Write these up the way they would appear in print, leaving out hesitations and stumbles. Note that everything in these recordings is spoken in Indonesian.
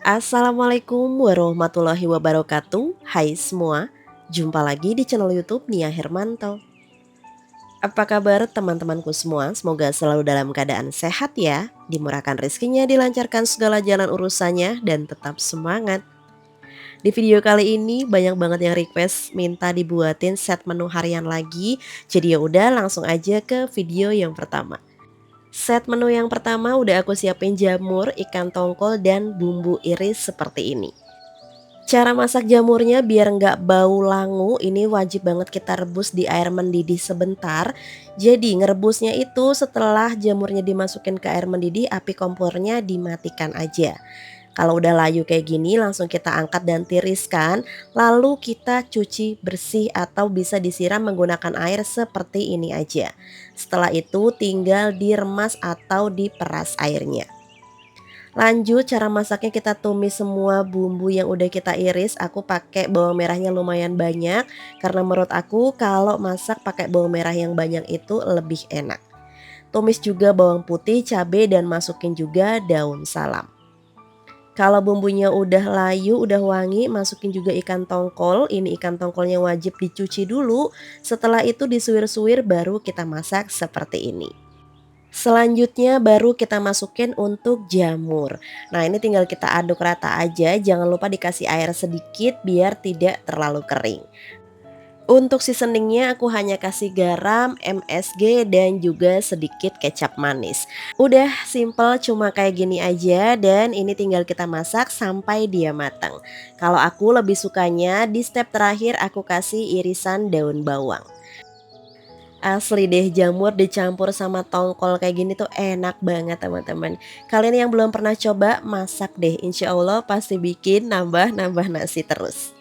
Assalamualaikum warahmatullahi wabarakatuh. Hai semua, jumpa lagi di channel YouTube Nia Hermanto. Apa kabar teman-temanku semua? Semoga selalu dalam keadaan sehat ya, dimurahkan rezekinya, dilancarkan segala jalan urusannya, dan tetap semangat. Di video kali ini banyak banget yang request minta dibuatin set menu harian lagi. Jadi ya udah langsung aja ke video yang pertama. Set menu yang pertama udah aku siapin jamur, ikan tongkol, dan bumbu iris seperti ini. Cara masak jamurnya biar nggak bau langu, ini wajib banget kita rebus di air mendidih sebentar. Jadi ngerebusnya itu setelah jamurnya dimasukin ke air mendidih, api kompornya dimatikan aja. Kalau udah layu kayak gini langsung kita angkat dan tiriskan, lalu kita cuci bersih atau bisa disiram menggunakan air seperti ini aja. Setelah itu tinggal diremas atau diperas airnya. Lanjut cara masaknya, kita tumis semua bumbu yang udah kita iris. Aku pakai bawang merahnya lumayan banyak karena menurut aku kalau masak pakai bawang merah yang banyak itu lebih enak. Tumis juga bawang putih, cabai, dan masukin juga daun salam. Kalau bumbunya udah layu, udah wangi, masukin juga ikan tongkol. Ini ikan tongkolnya wajib dicuci dulu. Setelah itu disuir-suir baru kita masak seperti ini. Selanjutnya baru kita masukin untuk jamur. Nah, ini tinggal kita aduk rata aja, jangan lupa dikasih air sedikit biar tidak terlalu kering. Untuk seasoningnya aku hanya kasih garam, MSG, dan juga sedikit kecap manis. Udah simple, cuma kayak gini aja, dan ini tinggal kita masak sampai dia matang. Kalau aku lebih sukanya di step terakhir aku kasih irisan daun bawang. Asli deh, jamur dicampur sama tongkol kayak gini tuh enak banget teman-teman. Kalian yang belum pernah coba, masak deh, insya Allah pasti bikin nambah-nambah nasi terus.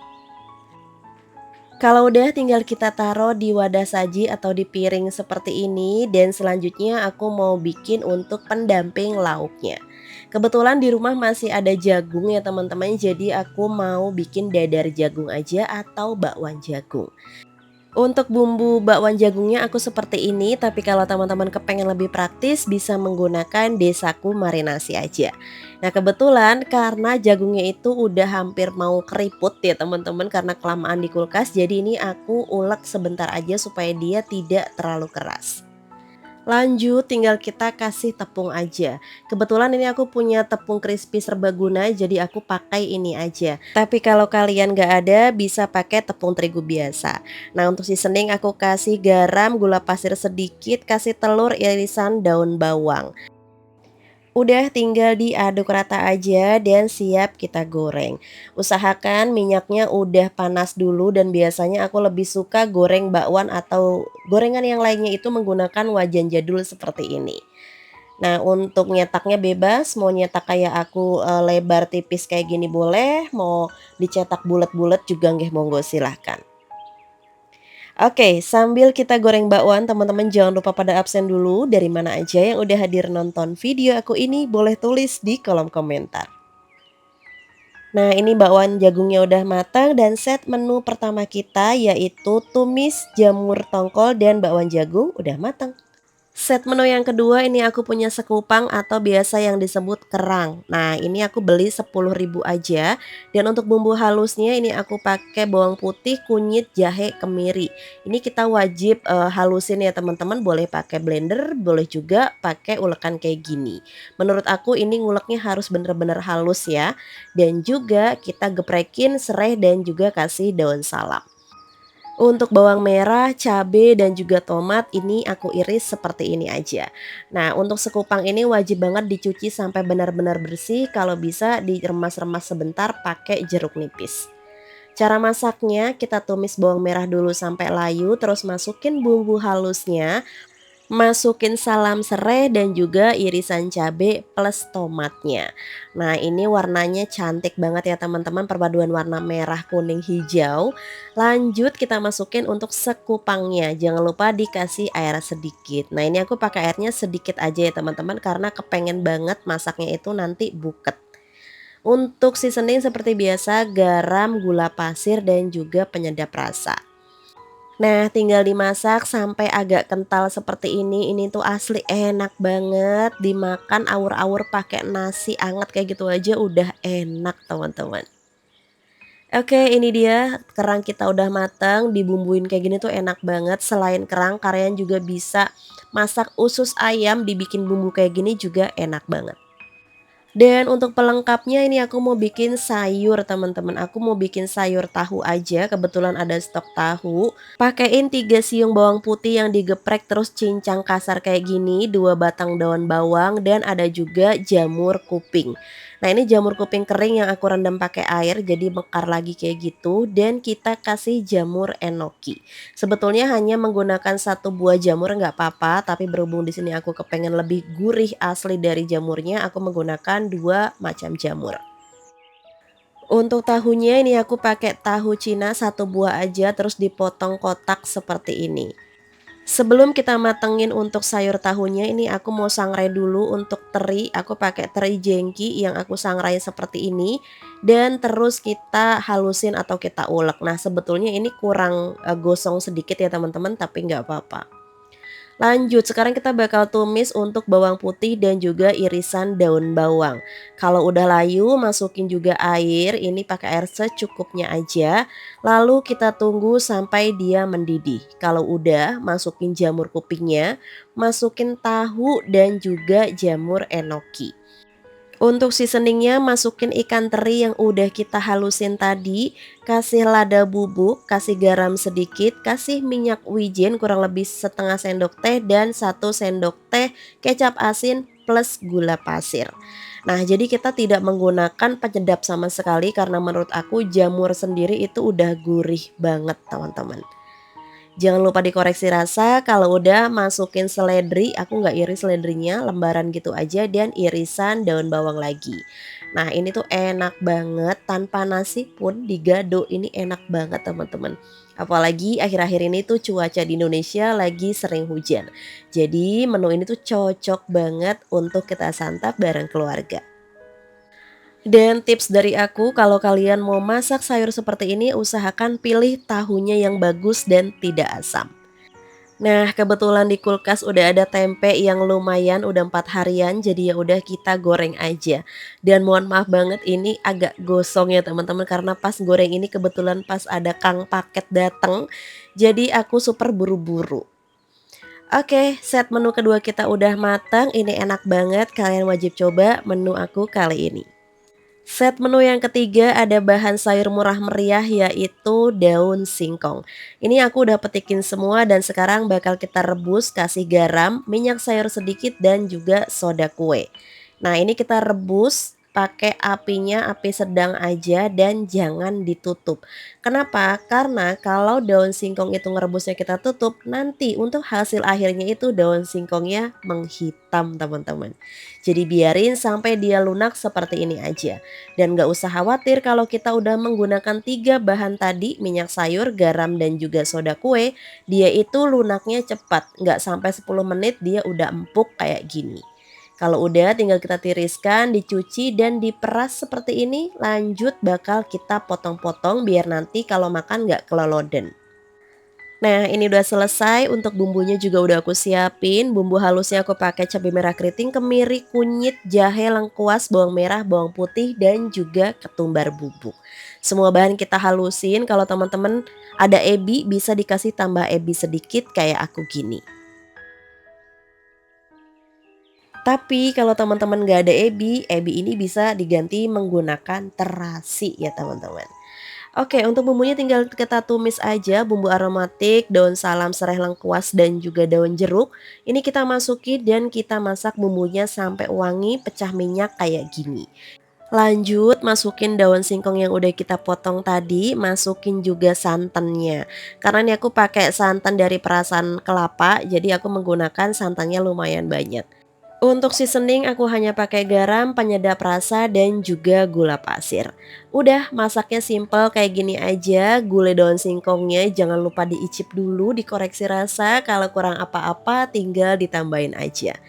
Kalau udah tinggal kita taruh di wadah saji atau di piring seperti ini, dan selanjutnya aku mau bikin untuk pendamping lauknya. Kebetulan di rumah masih ada jagung ya teman-teman, jadi aku mau bikin dadar jagung aja atau bakwan jagung. Untuk bumbu bakwan jagungnya aku seperti ini, tapi kalau teman-teman kepengen lebih praktis bisa menggunakan desaku marinasi aja. Nah, kebetulan karena jagungnya itu udah hampir mau keriput ya teman-teman karena kelamaan di kulkas, jadi ini aku ulek sebentar aja supaya dia tidak terlalu keras. Lanjut tinggal kita kasih tepung aja. Kebetulan ini aku punya tepung crispy serbaguna, jadi aku pakai ini aja. Tapi kalau kalian gak ada bisa pakai tepung terigu biasa. Nah, untuk seasoning aku kasih garam, gula pasir sedikit, kasih telur, irisan daun bawang. Udah tinggal diaduk rata aja dan siap kita goreng. Usahakan minyaknya udah panas dulu, dan biasanya aku lebih suka goreng bakwan atau gorengan yang lainnya itu menggunakan wajan jadul seperti ini. Nah, untuk nyetaknya bebas, mau nyetak kayak aku lebar tipis kayak gini boleh, mau dicetak bulat-bulat juga nggih monggo silahkan. Oke, sambil kita goreng bakwan, teman-teman jangan lupa pada absen dulu. Dari mana aja yang udah hadir nonton video aku ini, boleh tulis di kolom komentar. Nah, ini bakwan jagungnya udah matang, dan set menu pertama kita yaitu tumis jamur tongkol dan bakwan jagung udah matang. Set menu yang kedua ini aku punya sekupang atau biasa yang disebut kerang. Nah, ini aku beli 10.000 aja, dan untuk bumbu halusnya ini aku pakai bawang putih, kunyit, jahe, kemiri. Ini kita wajib halusin ya teman-teman, boleh pakai blender, boleh juga pakai ulekan kayak gini. Menurut aku ini nguleknya harus bener-bener halus ya. Dan juga kita geprekin serai dan juga kasih daun salam. Untuk bawang merah, cabai, dan juga tomat ini aku iris seperti ini aja. Nah, untuk sekupang ini wajib banget dicuci sampai benar-benar bersih, kalau bisa diremas-remas sebentar pakai jeruk nipis. Cara masaknya, kita tumis bawang merah dulu sampai layu, terus masukin bumbu halusnya, masukin salam serai dan juga irisan cabai plus tomatnya. Nah, ini warnanya cantik banget ya teman-teman, perpaduan warna merah, kuning, hijau. Lanjut kita masukin untuk sekupangnya. Jangan lupa dikasih air sedikit. Nah, ini aku pakai airnya sedikit aja ya teman-teman karena kepengen banget masaknya itu nanti buket. Untuk seasoning seperti biasa, garam, gula pasir, dan juga penyedap rasa. Nah, tinggal dimasak sampai agak kental seperti ini tuh asli enak banget, dimakan awur-awur pakai nasi anget kayak gitu aja udah enak, teman-teman. Oke, ini dia kerang kita udah matang, dibumbuin kayak gini tuh enak banget. Selain kerang, kalian juga bisa masak usus ayam, dibikin bumbu kayak gini juga enak banget. Dan untuk pelengkapnya ini aku mau bikin sayur teman-teman. Aku mau bikin sayur tahu aja, kebetulan ada stok tahu. Pakein 3 siung bawang putih yang digeprek terus cincang kasar kayak gini, 2 batang daun bawang dan ada juga jamur kuping. Nah, ini jamur kuping kering yang aku rendam pakai air jadi mekar lagi kayak gitu dan kita kasih jamur enoki. Sebetulnya hanya menggunakan satu buah jamur nggak apa-apa, tapi berhubung di sini aku kepengen lebih gurih asli dari jamurnya, aku menggunakan dua macam jamur. Untuk tahunya ini aku pakai tahu Cina satu buah aja terus dipotong kotak seperti ini. Sebelum kita matengin untuk sayur tahunya ini aku mau sangrai dulu untuk teri. Aku pakai teri jengki yang aku sangrai seperti ini dan terus kita halusin atau kita ulek. Nah, sebetulnya ini kurang gosong sedikit ya teman-teman, tapi nggak apa-apa. Lanjut, sekarang kita bakal tumis untuk bawang putih dan juga irisan daun bawang. Kalau udah layu, masukin juga air, ini pakai air secukupnya aja. Lalu kita tunggu sampai dia mendidih. Kalau udah, masukin jamur kupingnya, masukin tahu dan juga jamur enoki. Untuk seasoningnya masukin ikan teri yang udah kita halusin tadi, kasih lada bubuk, kasih garam sedikit, kasih minyak wijen kurang lebih setengah sendok teh dan 1 sendok teh kecap asin plus gula pasir. Nah, jadi kita tidak menggunakan penyedap sama sekali karena menurut aku jamur sendiri itu udah gurih banget teman-teman. Jangan lupa dikoreksi rasa, kalau udah masukin seledri, aku nggak iris seledrinya, lembaran gitu aja dan irisan daun bawang lagi. Nah, ini tuh enak banget, tanpa nasi pun digado, ini enak banget teman-teman. Apalagi akhir-akhir ini tuh cuaca di Indonesia lagi sering hujan. Jadi menu ini tuh cocok banget untuk kita santap bareng keluarga. Dan tips dari aku kalau kalian mau masak sayur seperti ini usahakan pilih tahunya yang bagus dan tidak asam. Nah, kebetulan di kulkas udah ada tempe yang lumayan udah 4 harian jadi ya udah kita goreng aja. Dan mohon maaf banget ini agak gosong ya teman-teman karena pas goreng ini kebetulan pas ada kang paket dateng. Jadi aku super buru-buru. Oke, set menu kedua kita udah matang. Ini enak banget, kalian wajib coba menu aku kali ini. Set menu yang ketiga ada bahan sayur murah meriah yaitu daun singkong. Ini aku udah petikin semua dan sekarang bakal kita rebus, kasih garam, minyak sayur sedikit dan juga soda kue. Nah, ini kita rebus pakai apinya api sedang aja dan jangan ditutup. Kenapa? Karena kalau daun singkong itu ngerebusnya kita tutup, nanti untuk hasil akhirnya itu daun singkongnya menghitam teman-teman. Jadi biarin sampai dia lunak seperti ini aja. Dan gak usah khawatir kalau kita udah menggunakan 3 bahan tadi, minyak sayur, garam, dan juga soda kue, dia itu lunaknya cepat, nggak sampai 10 menit dia udah empuk kayak gini. Kalau udah tinggal kita tiriskan, dicuci dan diperas seperti ini, lanjut bakal kita potong-potong biar nanti kalau makan nggak keloloden. Nah, ini udah selesai, untuk bumbunya juga udah aku siapin. Bumbu halusnya aku pakai cabai merah keriting, kemiri, kunyit, jahe, lengkuas, bawang merah, bawang putih, dan juga ketumbar bubuk. Semua bahan kita halusin, kalau teman-teman ada ebi bisa dikasih tambah ebi sedikit kayak aku gini. Tapi kalau teman-teman nggak ada ebi ini bisa diganti menggunakan terasi ya teman-teman. Oke, untuk bumbunya tinggal kita tumis aja, bumbu aromatik, daun salam, serai lengkuas, dan juga daun jeruk. Ini kita masukin dan kita masak bumbunya sampai wangi, pecah minyak kayak gini. Lanjut masukin daun singkong yang udah kita potong tadi, masukin juga santannya. Karena ini aku pakai santan dari perasan kelapa, jadi aku menggunakan santannya lumayan banyak. Untuk seasoning aku hanya pakai garam, penyedap rasa, dan juga gula pasir. Udah masaknya simple kayak gini aja. Gulai daun singkongnya jangan lupa diicip dulu, dikoreksi rasa. Kalau kurang apa-apa tinggal ditambahin aja.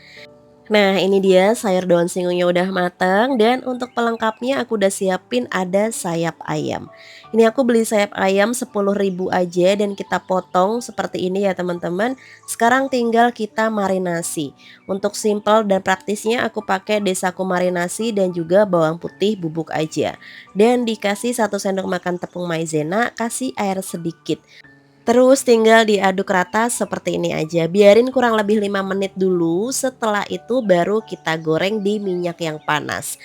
Nah, ini dia sayur daun singungnya udah mateng dan untuk pelengkapnya aku udah siapin ada sayap ayam. Ini aku beli sayap ayam 10.000 aja dan kita potong seperti ini ya teman-teman. Sekarang tinggal kita marinasi. Untuk simple dan praktisnya aku pakai desaku marinasi dan juga bawang putih bubuk aja. Dan dikasih 1 sendok makan tepung maizena, kasih air sedikit. Terus tinggal diaduk rata seperti ini aja, biarin kurang lebih 5 menit dulu, setelah itu baru kita goreng di minyak yang panas.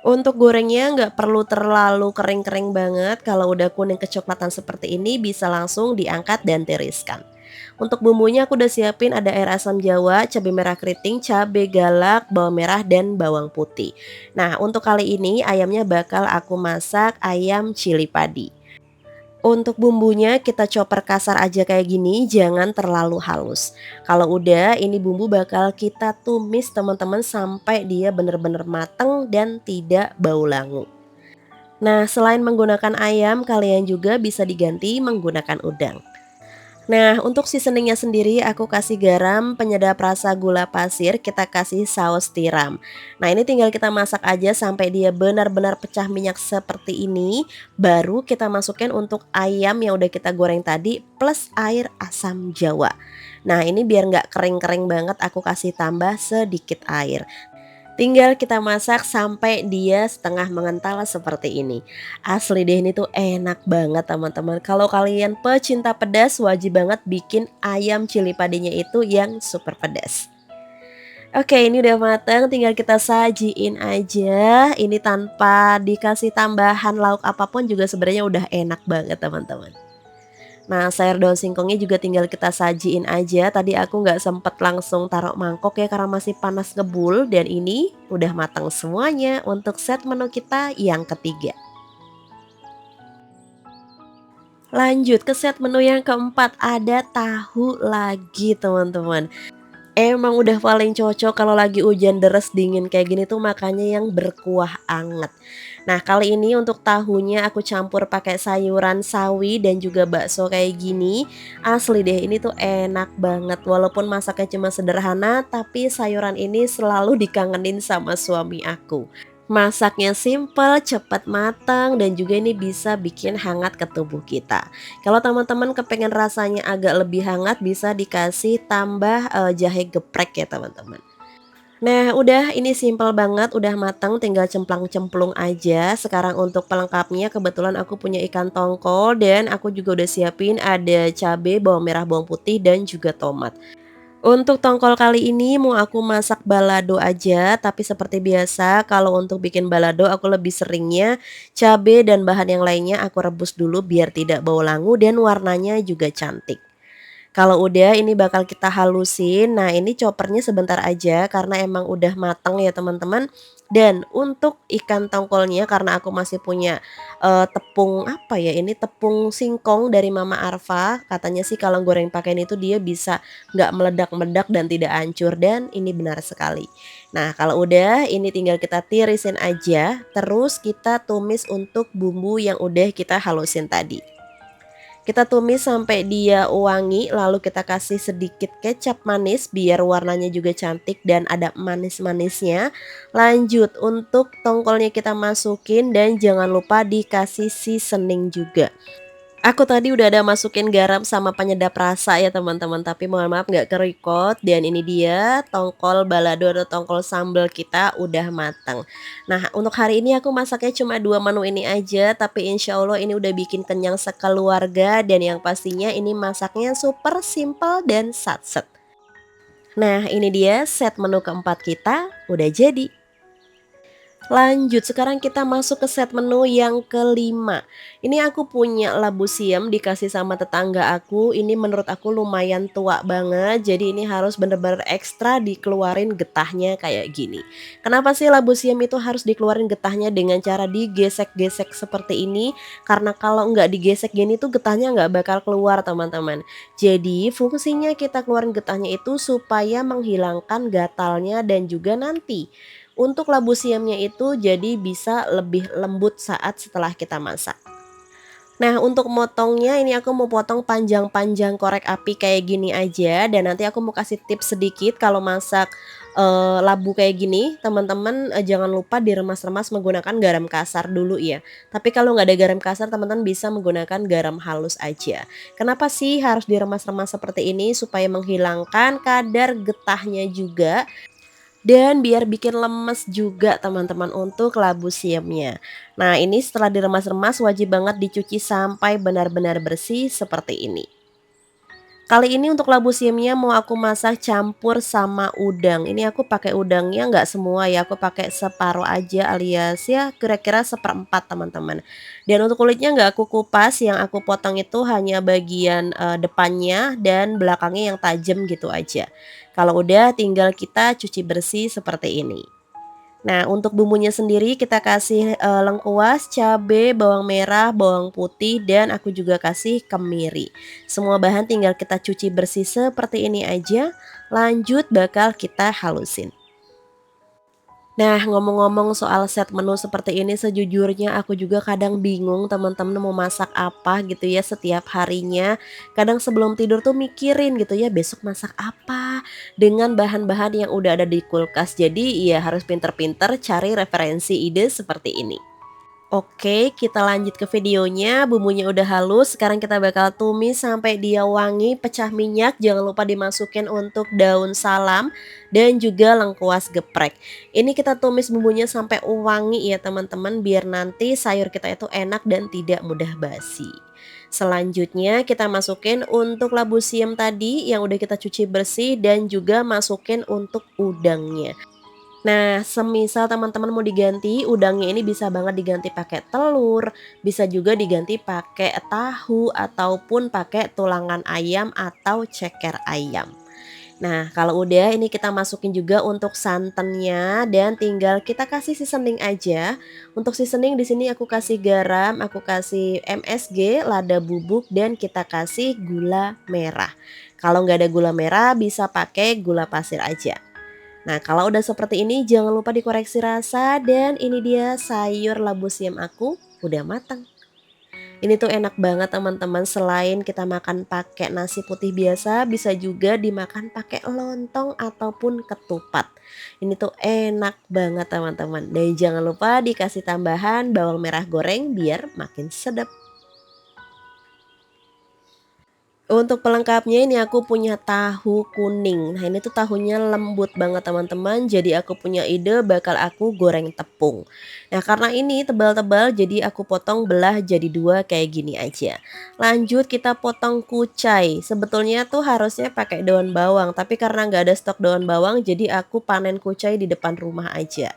Untuk gorengnya nggak perlu terlalu kering-kering banget, kalau udah kuning kecoklatan seperti ini bisa langsung diangkat dan tiriskan. Untuk bumbunya aku udah siapin ada air asam jawa, cabai merah keriting, cabai galak, bawang merah, dan bawang putih. Nah untuk kali ini ayamnya bakal aku masak ayam cili padi. Untuk bumbunya kita chopper kasar aja kayak gini, jangan terlalu halus. Kalau udah, ini bumbu bakal kita tumis teman-teman sampai dia bener-bener mateng dan tidak bau langu. Nah, selain menggunakan ayam, kalian juga bisa diganti menggunakan udang. Nah, untuk seasoningnya sendiri aku kasih garam, penyedap rasa, gula pasir, kita kasih saus tiram. Nah, ini tinggal kita masak aja sampai dia benar-benar pecah minyak seperti ini. Baru kita masukin untuk ayam yang udah kita goreng tadi plus air asam jawa. Nah, ini biar nggak kering-kering banget aku kasih tambah sedikit air. Tinggal kita masak sampai dia setengah mengental seperti ini. Asli deh ini tuh enak banget teman-teman. Kalau kalian pecinta pedas wajib banget bikin ayam cili padinya itu yang super pedas. Oke, ini udah mateng, tinggal kita sajiin aja. Ini tanpa dikasih tambahan lauk apapun juga sebenarnya udah enak banget teman-teman. Nah, sayur daun singkongnya juga tinggal kita sajiin aja. Tadi aku nggak sempet langsung taruh mangkok ya karena masih panas ngebul. Dan ini udah matang semuanya untuk set menu kita yang ketiga. Lanjut ke set menu yang keempat, ada tahu lagi teman-teman. Emang udah paling cocok kalau lagi hujan deres dingin kayak gini tuh makanya yang berkuah anget. Nah, kali ini untuk tahunya aku campur pakai sayuran sawi dan juga bakso kayak gini. Asli deh, ini tuh enak banget. Walaupun masaknya cuma sederhana, tapi sayuran ini selalu dikangenin sama suami aku. Masaknya simple, cepat matang, dan juga ini bisa bikin hangat ke tubuh kita. Kalau teman-teman kepengen rasanya agak lebih hangat, bisa dikasih tambah jahe geprek ya teman-teman. Nah, udah ini simple banget, udah matang, tinggal cemplang-cemplung aja. Sekarang untuk pelengkapnya, kebetulan aku punya ikan tongkol dan aku juga udah siapin ada cabai, bawang merah, bawang putih, dan juga tomat. Untuk tongkol kali ini mau aku masak balado aja, tapi seperti biasa kalau untuk bikin balado aku lebih seringnya cabai dan bahan yang lainnya aku rebus dulu biar tidak bau langu dan warnanya juga cantik. Kalau udah ini bakal kita halusin. Nah, ini choppernya sebentar aja karena emang udah mateng ya teman-teman. Dan untuk ikan tongkolnya karena aku masih punya tepung apa ya? Ini tepung singkong dari Mama Arfa. Katanya sih kalau goreng pakai ini tuh dia bisa nggak meledak-meledak dan tidak hancur dan ini benar sekali. Nah, kalau udah ini tinggal kita tirisin aja. Terus kita tumis untuk bumbu yang udah kita halusin tadi. Kita tumis sampai dia wangi, lalu kita kasih sedikit kecap manis biar warnanya juga cantik dan ada manis-manisnya. Lanjut untuk tongkolnya kita masukin dan jangan lupa dikasih seasoning juga. Aku tadi udah ada masukin garam sama penyedap rasa ya teman-teman, tapi mohon maaf nggak ke-record dan ini dia tongkol balado atau tongkol sambal kita udah matang. Nah, untuk hari ini aku masaknya cuma 2 menu ini aja, tapi insya Allah ini udah bikin kenyang sekeluarga dan yang pastinya ini masaknya super simple dan satset. Nah, ini dia set menu keempat kita udah jadi. Lanjut, sekarang kita masuk ke set menu yang kelima. Ini aku punya labu siam dikasih sama tetangga aku. Ini menurut aku lumayan tua banget. Jadi ini harus bener-bener ekstra dikeluarin getahnya kayak gini. Kenapa sih labu siam itu harus dikeluarin getahnya dengan cara digesek-gesek seperti ini? Karena kalau nggak digesek gini tuh getahnya nggak bakal keluar teman-teman. Jadi fungsinya kita keluarin getahnya itu supaya menghilangkan gatalnya dan juga nanti untuk labu siamnya itu jadi bisa lebih lembut saat setelah kita masak. Nah, untuk motongnya ini aku mau potong panjang-panjang korek api kayak gini aja dan nanti aku mau kasih tips sedikit kalau masak labu kayak gini, teman-teman, jangan lupa diremas-remas menggunakan garam kasar dulu ya. Tapi kalau nggak ada garam kasar, teman-teman bisa menggunakan garam halus aja. Kenapa sih harus diremas-remas seperti ini? Supaya menghilangkan kadar getahnya juga dan biar bikin lemes juga teman-teman untuk labu siamnya. Nah, ini setelah diremas-remas wajib banget dicuci sampai benar-benar bersih seperti ini. Kali ini untuk labu siamnya mau aku masak campur sama udang. Ini aku pakai udangnya nggak semua ya, aku pakai separuh aja alias ya kira-kira seperempat teman-teman. Dan untuk kulitnya nggak aku kupas, yang aku potong itu hanya bagian depannya dan belakangnya yang tajam gitu aja. Kalau udah tinggal kita cuci bersih seperti ini. Nah, untuk bumbunya sendiri kita kasih, lengkuas, cabe, bawang merah, bawang putih, dan aku juga kasih kemiri. Semua bahan tinggal kita cuci bersih seperti ini aja, lanjut bakal kita halusin. Nah, ngomong-ngomong soal set menu seperti ini, sejujurnya aku juga kadang bingung teman-teman mau masak apa gitu ya setiap harinya. Kadang sebelum tidur tuh mikirin gitu ya besok masak apa dengan bahan-bahan yang udah ada di kulkas. Jadi ya harus pinter-pinter cari referensi ide seperti ini. Oke, kita lanjut ke videonya. Bumbunya udah halus, sekarang kita bakal tumis sampai dia wangi, pecah minyak. Jangan lupa dimasukin untuk daun salam dan juga lengkuas geprek. Ini kita tumis bumbunya sampai wangi ya teman-teman, biar nanti sayur kita itu enak dan tidak mudah basi. Selanjutnya kita masukin untuk labu siam tadi yang udah kita cuci bersih dan juga masukin untuk udangnya. Nah, semisal teman-teman mau diganti, udangnya ini bisa banget diganti pakai telur, bisa juga diganti pakai tahu ataupun pakai tulangan ayam atau ceker ayam. Nah, kalau udah ini kita masukin juga untuk santannya dan tinggal kita kasih seasoning aja. Untuk seasoning di sini aku kasih garam, aku kasih MSG, lada bubuk dan kita kasih gula merah. Kalau nggak ada gula merah bisa pakai gula pasir aja. Nah, kalau udah seperti ini jangan lupa dikoreksi rasa dan ini dia sayur labu siam aku udah matang. Ini tuh enak banget teman-teman, selain kita makan pakai nasi putih biasa, bisa juga dimakan pakai lontong ataupun ketupat. Ini tuh enak banget teman-teman. Dan jangan lupa dikasih tambahan bawang merah goreng biar makin sedap. Untuk pelengkapnya ini aku punya tahu kuning. Nah, ini tuh tahunya lembut banget teman-teman. Jadi aku punya ide bakal aku goreng tepung. Nah, karena ini tebal-tebal jadi aku potong belah jadi dua kayak gini aja. Lanjut kita potong kucai. Sebetulnya tuh harusnya pakai daun bawang, tapi karena nggak ada stok daun bawang jadi aku panen kucai di depan rumah aja.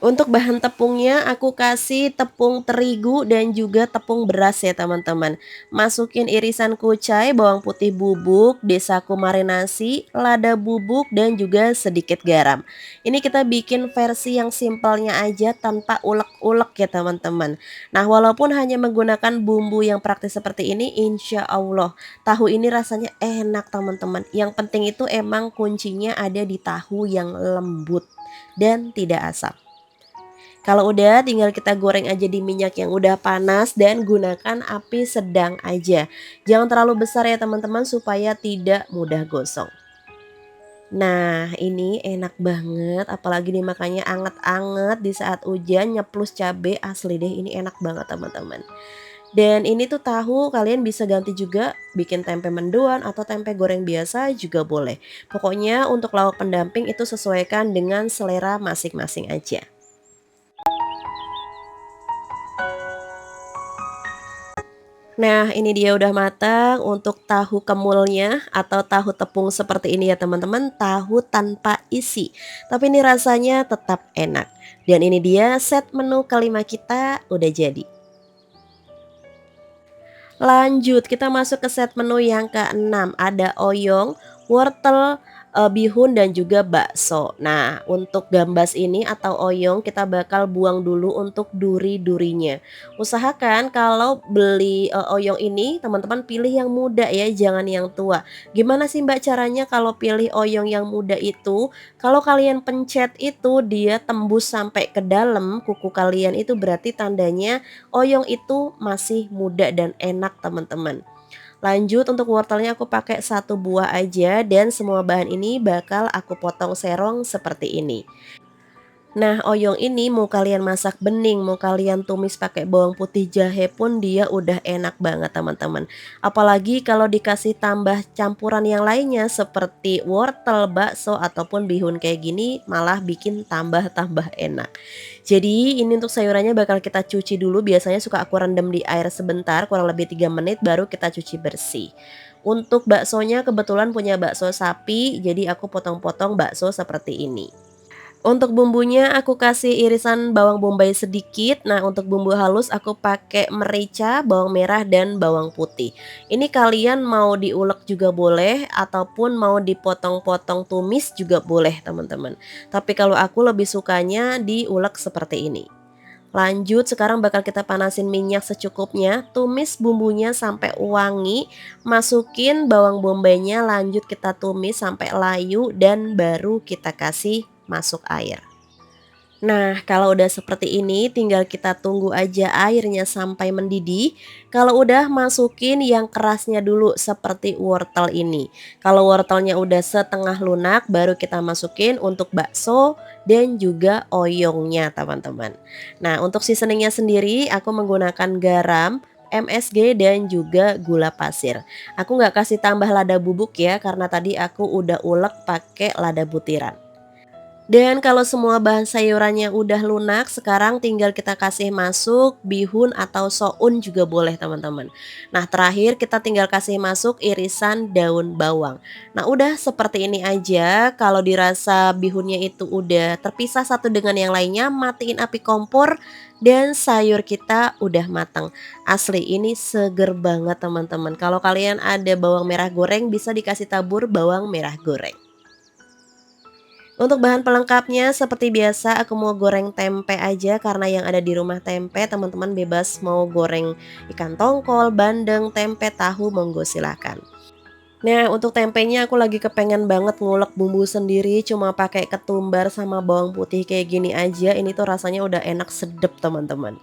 Untuk bahan tepungnya aku kasih tepung terigu dan juga tepung beras ya teman-teman. Masukin irisan kucai, bawang putih bubuk, desaku marinasi, lada bubuk dan juga sedikit garam. Ini kita bikin versi yang simpelnya aja tanpa ulek-ulek ya teman-teman. Nah, walaupun hanya menggunakan bumbu yang praktis seperti ini, insya Allah tahu ini rasanya enak teman-teman. Yang penting itu emang kuncinya ada di tahu yang lembut dan tidak asam. Kalau udah tinggal kita goreng aja di minyak yang udah panas dan gunakan api sedang aja. Jangan terlalu besar ya teman-teman supaya tidak mudah gosong. Nah, ini enak banget apalagi dimakannya anget-anget di saat hujan nyeplus cabe asli deh ini enak banget teman-teman. Dan ini tuh tahu kalian bisa ganti juga bikin tempe mendoan atau tempe goreng biasa juga boleh. Pokoknya untuk lauk pendamping itu sesuaikan dengan selera masing-masing aja. Nah, ini dia udah matang untuk tahu kemulnya atau tahu tepung seperti ini ya teman-teman, tahu tanpa isi. Tapi ini rasanya tetap enak. Dan ini dia set menu kelima kita udah jadi. Lanjut, kita masuk ke set menu yang keenam. Ada oyong, wortel, bihun dan juga bakso. Nah, untuk gambas ini atau oyong kita bakal buang dulu untuk duri-durinya. Usahakan kalau beli, oyong ini teman-teman pilih yang muda ya, jangan yang tua. Gimana sih Mbak caranya kalau pilih oyong yang muda itu? Kalau kalian pencet itu dia tembus sampai ke dalam kuku kalian itu berarti tandanya oyong itu masih muda dan enak teman-teman. Lanjut untuk wortelnya aku pakai satu buah aja dan semua bahan ini bakal aku potong serong seperti ini. Nah, oyong ini mau kalian masak bening, mau kalian tumis pakai bawang putih jahe pun dia udah enak banget teman-teman. Apalagi kalau dikasih tambah campuran yang lainnya seperti wortel, bakso ataupun bihun kayak gini malah bikin tambah-tambah enak. Jadi ini untuk sayurannya bakal kita cuci dulu, biasanya suka aku rendam di air sebentar kurang lebih 3 menit baru kita cuci bersih. Untuk baksonya kebetulan punya bakso sapi, jadi aku potong-potong bakso seperti ini. Untuk bumbunya aku kasih irisan bawang bombay sedikit. Nah, untuk bumbu halus aku pakai merica, bawang merah, dan bawang putih. Ini kalian mau diulek juga boleh ataupun mau dipotong-potong tumis juga boleh, teman-teman. Tapi kalau aku lebih sukanya diulek seperti ini. Lanjut, sekarang bakal kita panasin minyak secukupnya, tumis bumbunya sampai wangi, masukin bawang bombaynya, lanjut kita tumis sampai layu dan baru kita kasih masuk air. Nah, kalau udah seperti ini tinggal kita tunggu aja airnya sampai mendidih. Kalau udah masukin yang kerasnya dulu seperti wortel ini. Kalau wortelnya udah setengah lunak baru kita masukin untuk bakso dan juga oyongnya teman-teman. Nah, untuk seasoningnya sendiri aku menggunakan garam, MSG dan juga gula pasir. Aku nggak kasih tambah lada bubuk ya karena tadi aku udah ulek pakai lada butiran. Dan kalau semua bahan sayurannya udah lunak, sekarang tinggal kita kasih masuk bihun atau soun juga boleh teman-teman. Nah, terakhir kita tinggal kasih masuk irisan daun bawang. Nah, udah seperti ini aja. Kalau dirasa bihunnya itu udah terpisah satu dengan yang lainnya, matiin api kompor dan sayur kita udah matang. Asli ini seger banget teman-teman. Kalau kalian ada bawang merah goreng bisa dikasih tabur bawang merah goreng. Untuk bahan pelengkapnya seperti biasa aku mau goreng tempe aja karena yang ada di rumah tempe, teman-teman bebas mau goreng ikan tongkol, bandeng, tempe, tahu monggo silakan. Nah, untuk tempenya aku lagi kepengen banget ngulek bumbu sendiri cuma pakai ketumbar sama bawang putih kayak gini aja, ini tuh rasanya udah enak sedep teman-teman.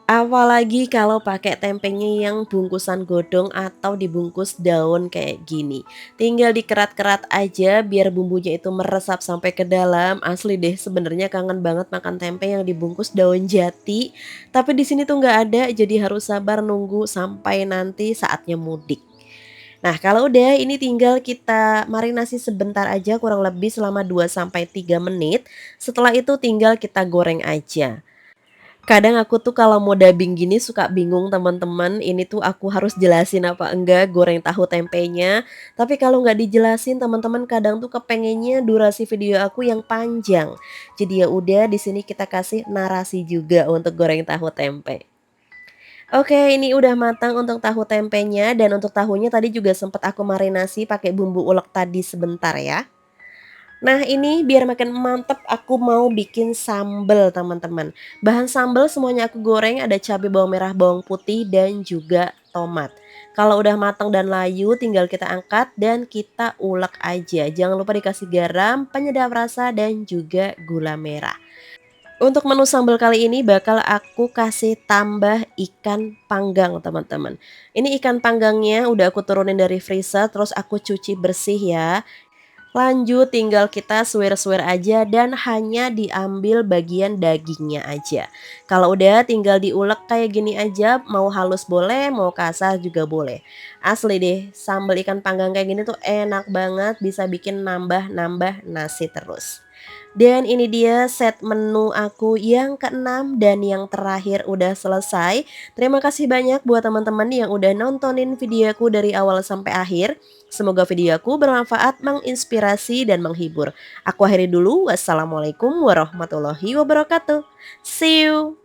Apalagi kalau pakai tempenya yang bungkusan godong atau dibungkus daun kayak gini. Tinggal dikerat-kerat aja biar bumbunya itu meresap sampai ke dalam. Asli deh sebenarnya kangen banget makan tempe yang dibungkus daun jati. Tapi di sini tuh nggak ada, jadi harus sabar nunggu sampai nanti saatnya mudik. Nah, kalau udah ini tinggal kita marinasi sebentar aja kurang lebih selama 2 sampai 3 menit. Setelah itu tinggal kita goreng aja. Kadang aku tuh kalau mau dubbing gini suka bingung teman-teman, ini tuh aku harus jelasin apa enggak goreng tahu tempenya. Tapi kalau nggak dijelasin teman-teman kadang tuh kepengennya durasi video aku yang panjang. Jadi ya udah di sini kita kasih narasi juga untuk goreng tahu tempe. Oke, ini udah matang untuk tahu tempenya dan untuk tahunya tadi juga sempat aku marinasi pakai bumbu ulek tadi sebentar ya. Nah, ini biar makin mantep aku mau bikin sambel teman-teman. Bahan sambel semuanya aku goreng, ada cabai bawang merah, bawang putih, dan juga tomat. Kalau udah matang dan layu tinggal kita angkat dan kita ulek aja. Jangan lupa dikasih garam, penyedap rasa, dan juga gula merah. Untuk menu sambal kali ini bakal aku kasih tambah ikan panggang teman-teman. Ini ikan panggangnya udah aku turunin dari freezer terus aku cuci bersih ya. Lanjut tinggal kita suwir-suwir aja dan hanya diambil bagian dagingnya aja. Kalau udah tinggal diulek kayak gini aja, mau halus boleh, mau kasar juga boleh. Asli deh, sambal ikan panggang kayak gini tuh enak banget, bisa bikin nambah-nambah nasi terus. Dan ini dia set menu aku yang keenam dan yang terakhir udah selesai. Terima kasih banyak buat teman-teman yang udah nontonin videoku dari awal sampai akhir. Semoga videoku bermanfaat, menginspirasi, dan menghibur. Aku akhiri dulu. Wassalamualaikum warahmatullahi wabarakatuh. See you!